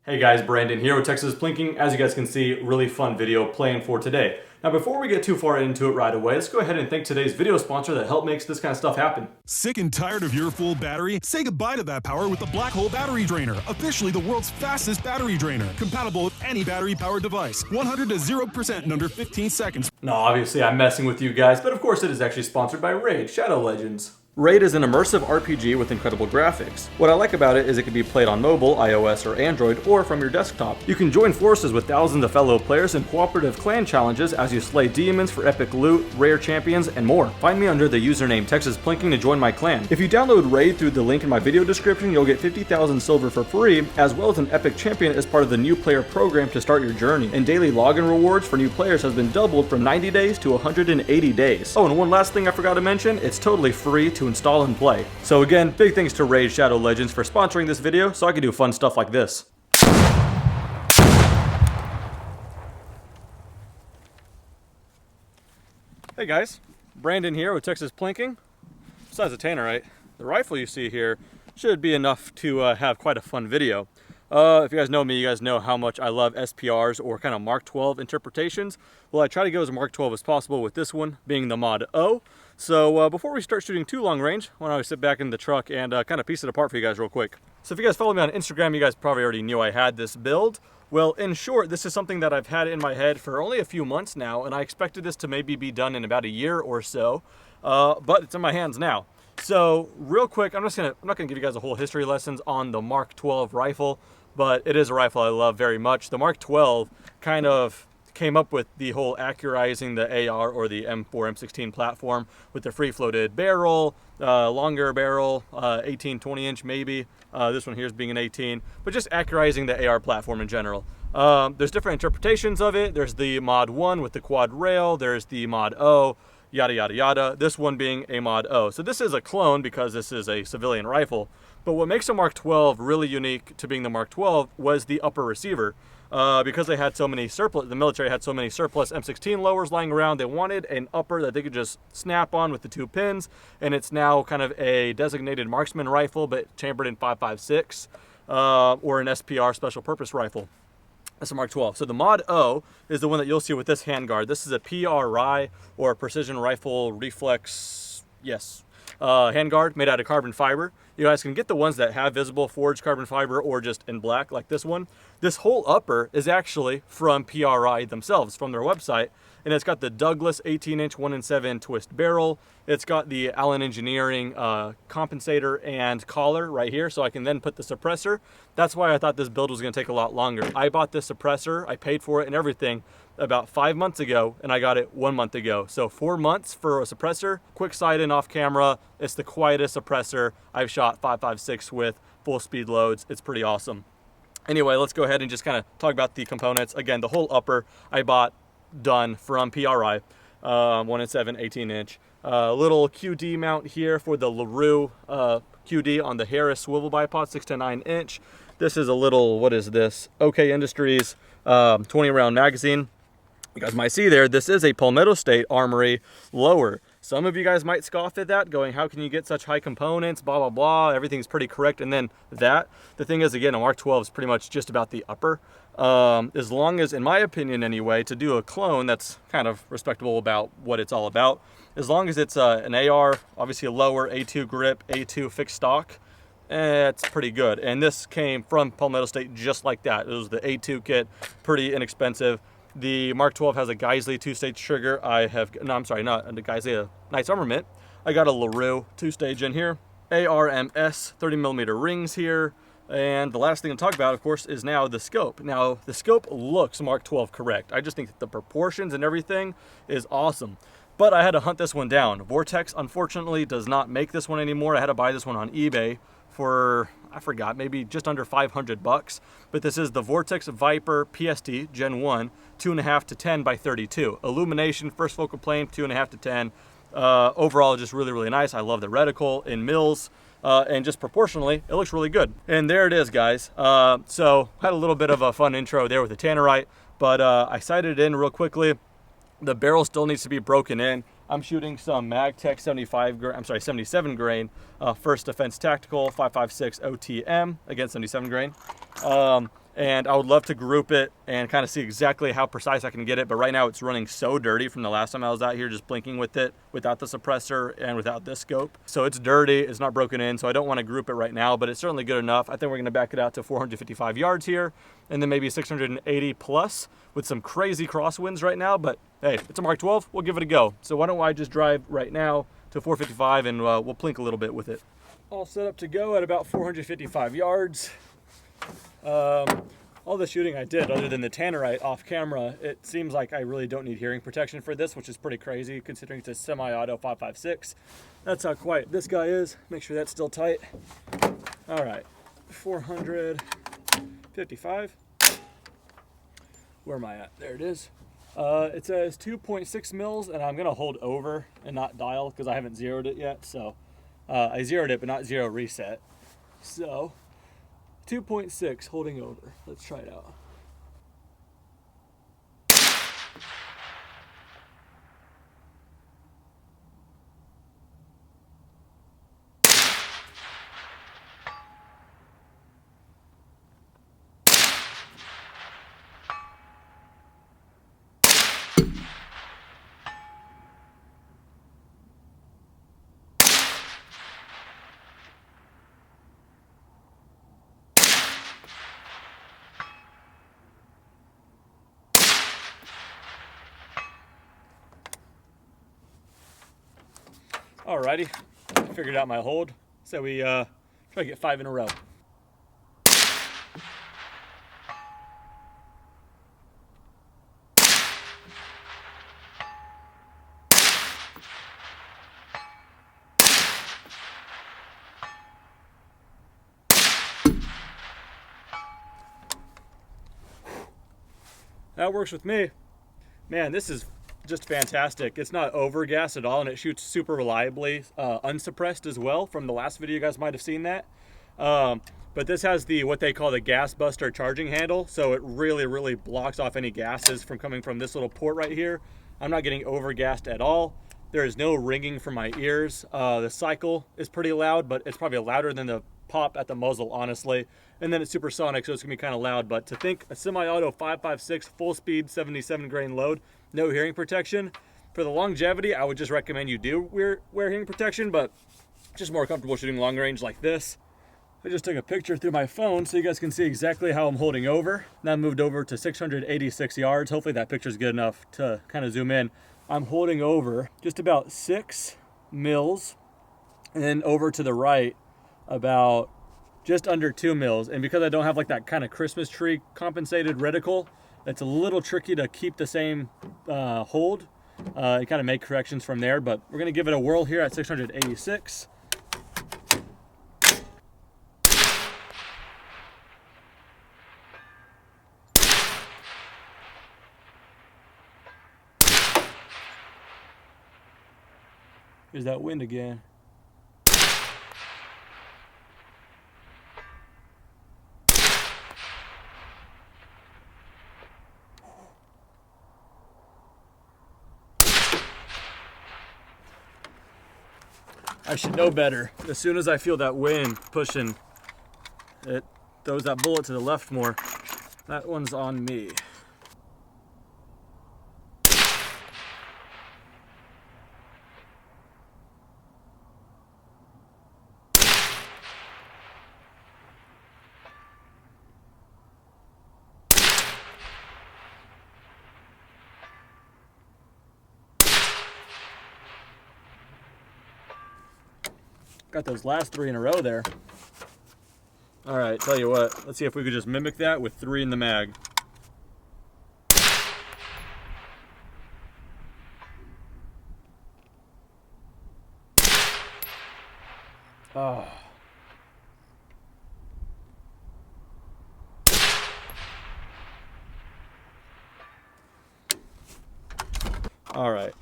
Hey guys, Brandon here with Texas Plinking. As you guys can see, really fun video playing for today. Now before we get too far into it right away, let's go ahead and thank today's video sponsor that helped make this kind of stuff happen. Sick and tired of your full battery? Say goodbye to that power with the Black Hole Battery Drainer, officially the world's fastest battery drainer, compatible with any battery-powered device. 100 to 0% in under 15 seconds. No, obviously I'm messing with you guys, but of course it is actually sponsored by Raid Shadow Legends. Raid is an immersive RPG with incredible graphics. What I like about it is it can be played on mobile, iOS, or Android, or from your desktop. You can join forces with thousands of fellow players in cooperative clan challenges as you slay demons for epic loot, rare champions, and more. Find me under the username Texas Plinking to join my clan. If you download Raid through the link in my video description, you'll get 50,000 silver for free, as well as an epic champion as part of the new player program to start your journey. And daily login rewards for new players has been doubled from 90 days to 180 days. Oh, and one last thing I forgot to mention, it's totally free to install and play. So again, big thanks to Raid Shadow Legends for sponsoring this video so I can do fun stuff like this. Hey guys, Brandon here with Texas Plinking. Besides the tannerite, the rifle you see here should be enough to have quite a fun video. If you guys know me, you guys know how much I love SPRs or kind of Mark 12 interpretations. Well, I try to go as Mark 12 as possible with this one being the Mod O. So before we start shooting too long range, why don't I sit back in the truck and kind of piece it apart for you guys real quick. So if you guys follow me on Instagram, you guys probably already knew I had this build. Well, in short, this is something that I've had in my head for only a few months now, and I expected this to maybe be done in about a year or so, but it's in my hands now. So real quick, I'm not gonna give you guys a whole history lessons on the Mark 12 rifle, but it is a rifle I love very much. The Mark 12 kind of came up with the whole accurizing the AR or the M4, M16 platform with the free floated barrel, longer barrel, 18, 20 inch maybe. This one here is being an 18, but just accurizing the AR platform in general. There's different interpretations of it. There's the Mod 1 with the quad rail. There's the Mod O, yada, yada, yada. This one being a Mod O. So this is a clone because this is a civilian rifle. But what makes a Mark 12 really unique to being the Mark 12 was the upper receiver. Because they had so many surplus, the military had so many surplus M16 lowers lying around, they wanted an upper that they could just snap on with the two pins, and it's now kind of a designated marksman rifle, but chambered in 5.56, or an SPR special purpose rifle. That's a Mark 12. So the Mod O is the one that you'll see with this handguard. This is a PRI, or Precision Rifle Reflex, yes, handguard made out of carbon fiber. You guys can get the ones that have visible forged carbon fiber or just in black like this one. This whole upper is actually from PRI themselves, from their website, and it's got the Douglas 18-inch 1-in-7 twist barrel. It's got the Allen Engineering compensator and collar right here, so I can then put the suppressor. That's why I thought this build was going to take a lot longer. I bought this suppressor, I paid for it and everything about 5 months ago, and I got it 1 month ago. So 4 months for a suppressor. Quick side in off camera, it's the quietest suppressor I've shot 5.56 with, full speed loads. It's pretty awesome. Anyway, let's go ahead and just kind of talk about the components. Again, the whole upper I bought done from PRI, 1-in-7, 18-inch. Little QD mount here for the LaRue QD on the Harris swivel bipod, 6 to 9 inch. This is a little, what is this? OK Industries 20 round magazine. You guys might see there, this is a Palmetto State Armory lower. Some of you guys might scoff at that, going, how can you get such high components, blah, blah, blah, everything's pretty correct, and then that. The thing is, again, a Mark 12 is pretty much just about the upper. As long as, in my opinion anyway, to do a clone that's kind of respectable about what it's all about, as long as it's an AR, obviously a lower, A2 grip, A2 fixed stock, it's pretty good. And this came from Palmetto State just like that. It was the A2 kit, pretty inexpensive. The Mark 12 has a Geisley 2-stage trigger. I'm sorry, not a Geisley, a Knight's Armament. I got a LaRue 2-stage in here. ARMS 30mm rings here. And the last thing to talk about, of course, is now the scope. Now, the scope looks Mark 12 correct. I just think that the proportions and everything is awesome. But I had to hunt this one down. Vortex, unfortunately, does not make this one anymore. I had to buy this one on eBay for, I forgot, maybe just under 500 bucks. But this is the Vortex Viper PST Gen 1, 2.5 to 10 by 32. Illumination, first focal plane, 2.5 to 10. Overall, just really, really nice. I love the reticle in mils. And just proportionally, it looks really good. And there it is, guys. So had a little bit of a fun intro there with the tannerite, but I sighted it in real quickly. The barrel still needs to be broken in. I'm shooting some MagTech 77 grain, First Defense Tactical 5.56 OTM, again 77 grain. and I would love to group it and kind of see exactly how precise I can get it. But right now it's running so dirty from the last time I was out here just blinking with it without the suppressor and without this scope. So it's dirty, it's not broken in, so I don't want to group it right now, but it's certainly good enough. I think we're going to back it out to 455 yards here, and then maybe 680 plus with some crazy crosswinds right now. But hey, it's a Mark 12, we'll give it a go. So why don't I just drive right now to 455 and we'll plink a little bit with it. All set up to go at about 455 yards. All the shooting I did, other than the tannerite off camera, it seems like I really don't need hearing protection for this, which is pretty crazy considering it's a semi-auto 5.56. That's how quiet this guy is. Make sure that's still tight. All right, 455. Where am I at? There it is. It says 2.6 mils, and I'm gonna hold over and not dial because I haven't zeroed it yet. So I zeroed it, but not zero reset. So 2.6 holding over. Let's try it out. Alrighty, figured out my hold. So we try to get 5 in a row. That works with me. Man, this is just fantastic. It's not over gas at all, and it shoots super reliably, unsuppressed as well. From the last video, you guys might have seen that. But this has the what they call the gas buster charging handle, so it really blocks off any gases from coming from this little port right here. I'm not getting over gassed at all. There is no ringing from my ears. The cycle is pretty loud, but it's probably louder than the pop at the muzzle, honestly. And then it's supersonic, so it's gonna be kind of loud. But to think a semi-auto 5.56 full speed 77 grain load, no hearing protection, for the longevity, I would just recommend you do wear hearing protection, but just more comfortable shooting long range like this. I just took a picture through my phone so you guys can see exactly how I'm holding over. Now I moved over to 686 yards. Hopefully that picture's good enough to kind of zoom in. I'm holding over just about 6 mils, and then over to the right about just under 2 mils. And because I don't have like that kind of Christmas tree compensated reticle, it's a little tricky to keep the same hold and kind of make corrections from there. But we're gonna give it a whirl here at 686. Here's that wind again. I should know better. As soon as I feel that wind pushing, it throws that bullet to the left more. That one's on me. Got those last 3 in a row there. All right, tell you what, let's see if we could just mimic that with 3 in the mag. Oh. All right,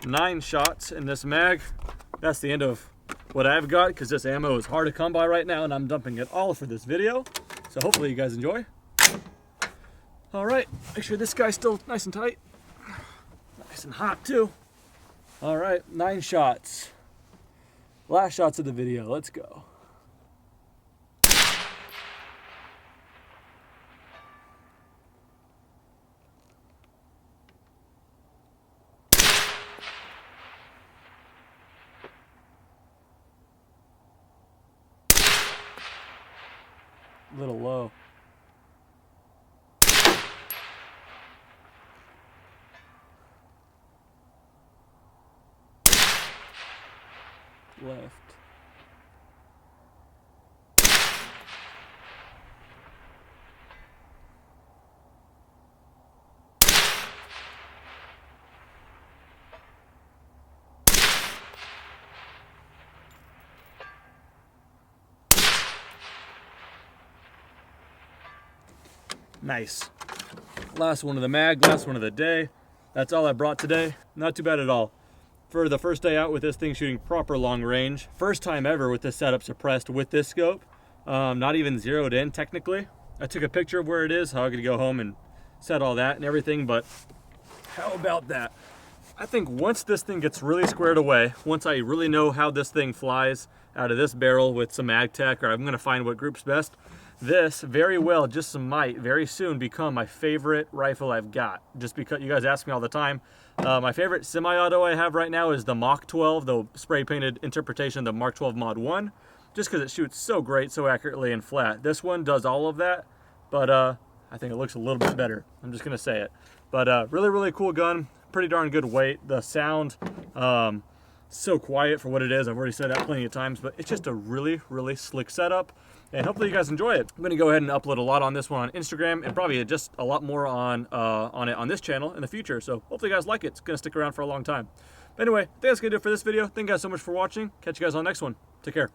9 shots in this mag. That's the end of what I've got, because this ammo is hard to come by right now, and I'm dumping it all for this video. So hopefully you guys enjoy. All right, make sure this guy's still nice and tight. Nice and hot too. All right, 9 shots. Last shots of the video, let's go. A little low. Left. Nice. Last one of the mag, last one of the day. That's all I brought today. Not too bad at all. For the first day out with this thing shooting proper long range. First time ever with this setup suppressed with this scope. Not even zeroed in technically. I took a picture of where it is, how I could go home and set all that and everything, but how about that? I think once this thing gets really squared away, once I really know how this thing flies out of this barrel with some ag tech, or I'm gonna find what group's best, this very well just might very soon become my favorite rifle I've got. Just because you guys ask me all the time. My favorite semi-auto I have right now is the Mk12, the spray painted interpretation of the Mk12 Mod 1, just because it shoots so great, so accurately and flat. This one does all of that, but I think it looks a little bit better. I'm just gonna say it. But really, really cool gun, pretty darn good weight. The sound, so quiet for what it is. I've already said that plenty of times, but it's just a really, really slick setup. And hopefully you guys enjoy it. I'm gonna go ahead and upload a lot on this one on Instagram and probably just a lot more on it on this channel in the future. So hopefully you guys like it. It's gonna stick around for a long time. But anyway, I think that's gonna do it for this video. Thank you guys so much for watching. Catch you guys on the next one. Take care.